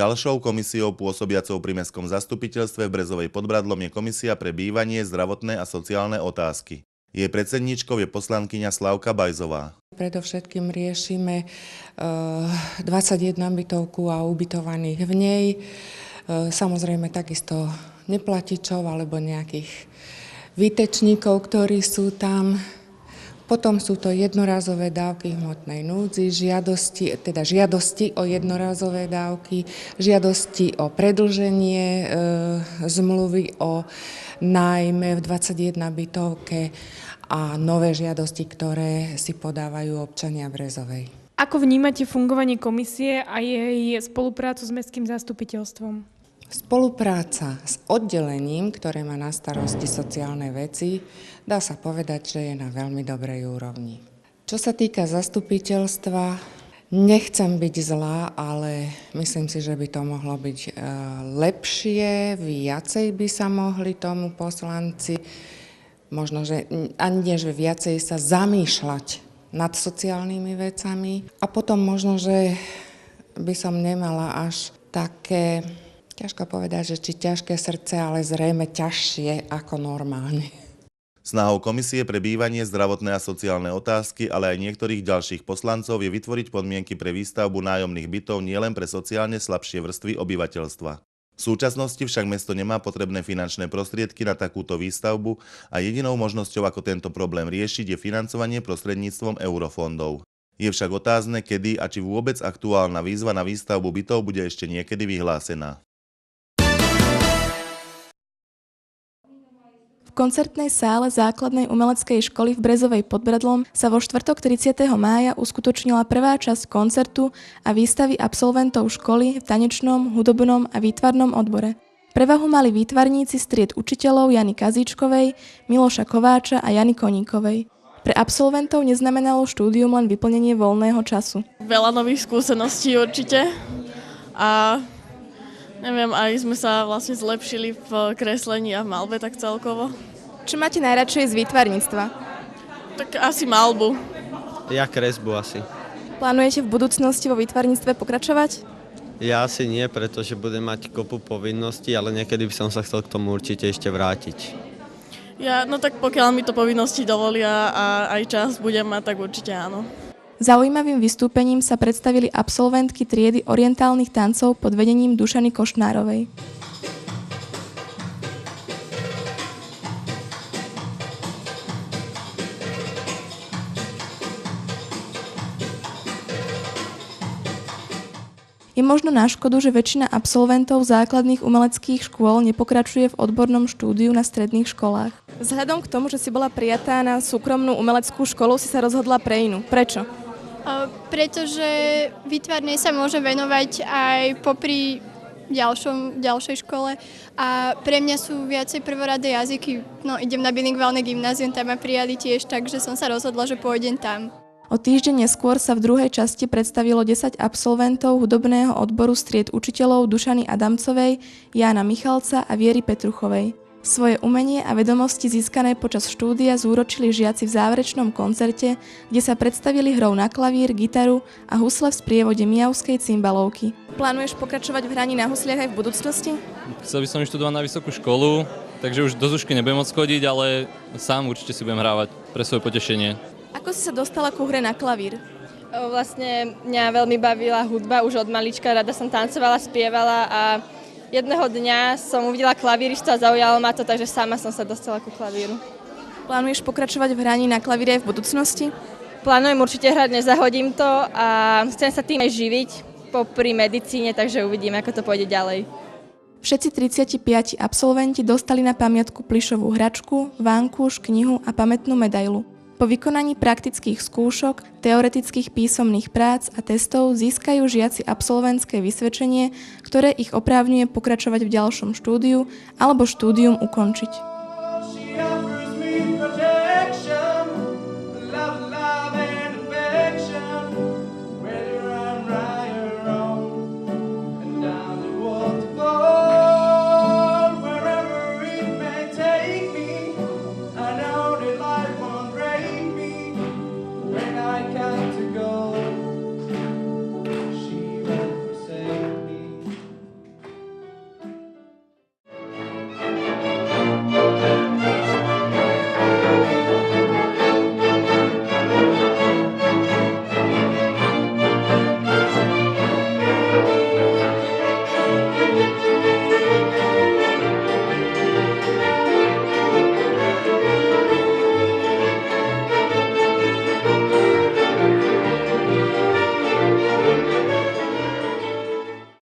Ďalšou komisiou pôsobiacou pri mestskom zastupiteľstve v Brezovej pod Bradlom je komisia pre bývanie, zdravotné a sociálne otázky. Jej predsedníčkou je poslankyňa Slavka Bajzová. Predovšetkým riešime 21 bytovku a ubytovaných v nej. Samozrejme takisto neplatičov alebo nejakých výtečníkov, ktorí sú tam. Potom sú to jednorázové dávky hmotnej núdzi, žiadosti o jednorázové dávky, žiadosti o predĺženie zmluvy o nájme v 21 bytovke a nové žiadosti, ktoré si podávajú občania Brezovej. Ako vnímate fungovanie komisie a jej spoluprácu s mestským zastupiteľstvom? Spolupráca s oddelením, ktoré má na starosti sociálne veci, dá sa povedať, že je na veľmi dobrej úrovni. Čo sa týka zastupiteľstva, nechcem byť zlá, ale myslím si, že by to mohlo byť lepšie, viacej by sa mohli tomu poslanci, možno, že ani nie, že viacej sa zamýšľať nad sociálnymi vecami. A potom možno, že by som nemala až také, ťažko povedať, že či ťažké srdce, ale zrejme ťažšie ako normálne. Snahou komisie pre bývanie, zdravotné a sociálne otázky, ale aj niektorých ďalších poslancov je vytvoriť podmienky pre výstavbu nájomných bytov nielen pre sociálne slabšie vrstvy obyvateľstva. V súčasnosti však mesto nemá potrebné finančné prostriedky na takúto výstavbu a jedinou možnosťou, ako tento problém riešiť, je financovanie prostredníctvom eurofondov. Je však otázne, kedy a či vôbec aktuálna výzva na výstavbu bytov bude ešte niekedy vyhlásená. V koncertnej sále základnej umeleckej školy v Brezovej pod Bradlom sa vo štvrtok 30. mája uskutočnila prvá časť koncertu a výstavy absolventov školy v tanečnom, hudobnom a výtvarnom odbore. Prevahu mali výtvarníci z tried učiteľov Jany Kazíčkovej, Miloša Kováča a Jany Koníkovej. Pre absolventov neznamenalo štúdium len vyplnenie voľného času. Veľa nových skúseností určite a neviem, aj sme sa vlastne zlepšili v kreslení a v maľbe tak celkovo. Čo máte najradšej z výtvarníctva? Tak asi maľbu. Ja kresbu asi. Plánujete v budúcnosti vo výtvarníctve pokračovať? Ja asi nie, pretože budem mať kopu povinností, ale niekedy by som sa chcel k tomu určite ešte vrátiť. No tak pokiaľ mi to povinnosti dovolia a aj čas budem mať, tak určite áno. Zaujímavým vystúpením sa predstavili absolventky triedy orientálnych tancov pod vedením Dušany Košnárovej. Je možno na škodu, že väčšina absolventov základných umeleckých škôl nepokračuje v odbornom štúdiu na stredných školách. Vzhľadom k tomu, že si bola prijatá na súkromnú umeleckú školu, si sa rozhodla pre inú. Prečo? Pretože výtvarnej sa môže venovať aj popri ďalšej škole a pre mňa sú viacej prvoradé jazyky. Idem na bilingválne gymnázium, tam ma prijali tiež, takže som sa rozhodla, že pôjdem tam. O týždeň neskôr sa v druhej časti predstavilo 10 absolventov hudobného odboru z tried učiteľov Dušany Adamcovej, Jána Michalca a Viery Petruchovej. Svoje umenie a vedomosti získané počas štúdia zúročili žiaci v záverečnom koncerte, kde sa predstavili hrou na klavír, gitaru a husle v sprievode mijavskej cymbalovky. Plánuješ pokračovať v hraní na husliach aj v budúcnosti? Chcel by som študovať na vysokú školu, takže už do Zušky nebudem môcť chodiť, ale sám určite si budem hrávať pre svoje potešenie. Ako si sa dostala ku hre na klavír? Vlastne mňa veľmi bavila hudba, už od malička rada som tancovala, spievala a jedného dňa som uvidela klavíristu a zaujalo ma to, takže sama som sa dostala ku klavíru. Plánuješ pokračovať v hraní na klavíre aj v budúcnosti? Plánujem určite hrať, nezahodím to a chcem sa tým aj živiť popri medicíne, takže uvidím, ako to pôjde ďalej. Všetci 35 absolventi dostali na pamiatku plyšovú hračku, vankúš, knihu a pamätnú medailu. Po vykonaní praktických skúšok, teoretických písomných prác a testov získajú žiaci absolventské vysvedčenie, ktoré ich oprávňuje pokračovať v ďalšom štúdiu alebo štúdium ukončiť.